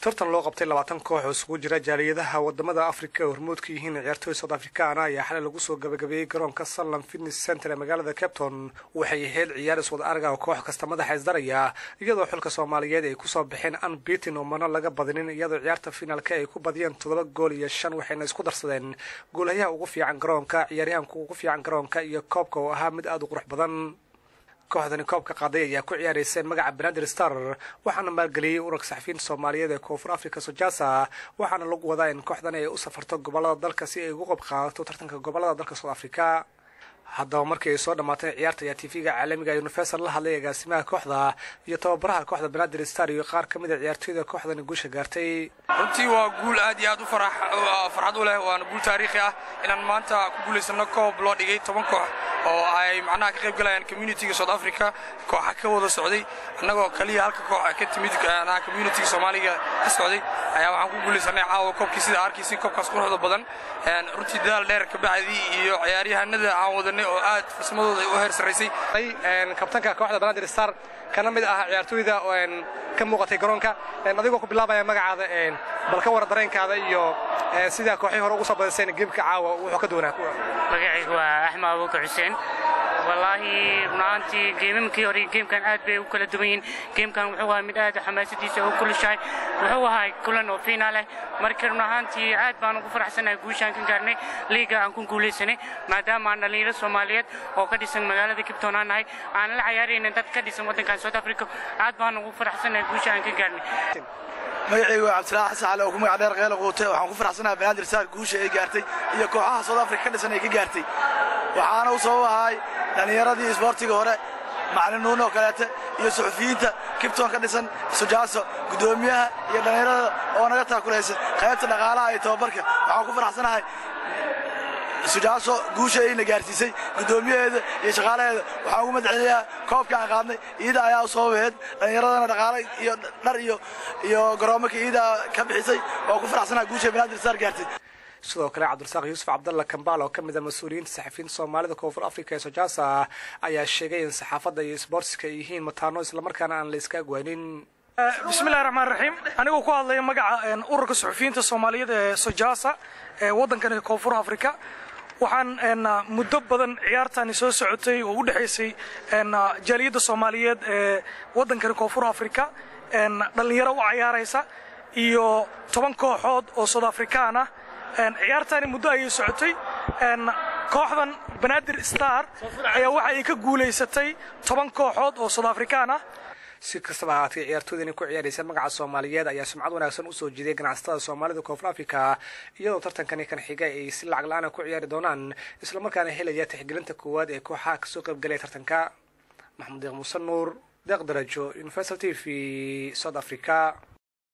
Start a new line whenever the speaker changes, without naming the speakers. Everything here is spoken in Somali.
tartan loo qabtay 20 koox oo isugu jira jaaliyadaha wadamada Afrika oo hormuud ka yihiin ciyaartoy South African ayaa xalay lagu soo gabagabeeyay garoonka Sanlam Fitness Center ee magaalada Cape Town waxay ahayd ciyaar iswada arag oo koox kasta madaxa isdaraya iyadoo xulka Soomaaliyeed ay ku soo bixeen unbeaten oo mana laga badinin iyadoo ciyaarta finaalka ay ku badiyeen 7 gool iyo 5 waxayna isku darsadeen goolaha ugu fiican garoonka ciyaaryahanka ugu fiican garoonka iyo koobka oo ahaa mid aad u qurux badan kooxdani koobka qaaday ayaa ku ciyaaraysay magaca Banaadir Star waxaana maalgeliyay ururka saxafiyiinta Soomaaliyeed ee Koonfur Afrika Sojaasa waxaana lagu wadaa in kooxdan ay u safarto gobolada dalka si ay uga qayb qaadato tartanka gobolada dalka South Africa haddaba markii ay soo dhamaatay ciyaarta ayaa TV-ga caalamiga Universal la hadlay agaasimaha kooxda iyo tababaraha kooxda Banaadir Star iyo qaar kamid ah ciyaartoyda kooxdani guusha gaartay
runtii waa guul aad iyo aad u farxad u leh waana guul taariikhi ah inaan maanta ku guuleysano koob loo dhigay 10 koox oo ay macnaha ka qayb galayaan community-ga South Africa kooxa ka wada socday annagoo kaliya halka koox ka timid community-ga Soomaaliga ka socday ayaa waxaan ku guuleysanay caawa koobkii sida arkaysi koobkaas quruxda badan runtii dadaal dheer ka bacdi iyo ciyaaryahanada aan wadanay oo aad farsamadooda u heer sareysay
kabtanka kooxda Banaadir Star kana mid ah ciyaartoyda oo ka muuqatay garoonka adigoo ku bilaabaya magacaada bal ka war dareenkaada iyo sida kooxii hore ugu soo badisay geemka caawa wuxuu ka doonaa
magacaygu waa Axmed Abuukar Xuseen wallahi maantii geemkii hore geemkan aad bay u kala duwan yihiin geemkan wuxuu ahaa mid aad xamaasadiisa u kulushay wuxuu ahaa kulan oo finaal ah markii maantii aad baan ugu faraxsanahay guushaan ka gaarnay liiga aan ku guuleysanay maadaama aan dhalinyaro Soomaaliyeed oo ka dhisan magaalada Cape Town nahay aan la ciyaarayna dad ka dhisan wadankan South Africa aad baan ugu faraxsanahay guushaan ka gaarnay
magacaygu waa Cabdilaahi Xasan Cali oo ku magac dheer qeyl qootay waxaan ku faraxsanahay Banaadir Star guusha ay gaartay iyo kooxaha South Africa ka dhisan ay ka gaartay waxaana u soo wahay dhalinyaradii isboortiga hore macalimiin oo kaleete iyo suxufiyiinta Cape Town ka dhisan Sojaaso gudoomiyaha iyo dhalinyarada oo naga taakulaysan qaybta dhaqaalaha iyo tababarka waxaan ku faraxsanahay Sojaaso guusha ay gaarsiisay gudoomiyaheeda iyo shaqaalaheeda waxaan ugu madceliyaa koobka aan qaadnay iyada ayaa soo weed dhalinyaradana dhaqaale iyo dhar iyo garoomaka iyada ka bixisay oo ku faraxsanahay guusha Banaadir Star gaartay
sidoo kale Cabdirasaaq Yuusuf Cabdalla Kambal oo kamid ah mas'uuliyiinta saxafiyiinta Soomaalida Koonfur Afrika ee Sojaasa ayaa sheegay in saxaafadda iyo sportska ay yihiin mataano isla markaana aan la iska agwaanin
bismillaahir rahmaanir rahiim anigu ku hadlay magaca ururka saxafiyiinta Soomaaliyeed ee Sojaasa ee wadankan Koonfur Afrika waxaan muddo badan ciyaartani soo socotay oo u dhaxaysay jaaliyada Soomaaliyeed ee wadankan Koonfur Afrika dhalinyaro u ciyaaraysa iyo 10 kooxood oo South African ah ciyaartani muddo ay socotay kooxdan Banaadir Star ayaa waxa ay ka guuleysatay 10 kooxood oo South African ah
si kastaba ha ahaatee ciyaartoydani ku ciyaaraysa magaca Soomaaliyeed ayaa sumcad wanaagsan u soo jiiday ganacsatada Soomaalida Koonfur Afrika iyadoo tartankani kan xiga ay si lacag la'aan ku ciyaari doonaan isla markaana helaya tixgelinta koowaad ee kooxaha ka soo qayb galay tartanka Maxamed Deeq Muuse Nuur Deeq Darajo Universal TV South Africa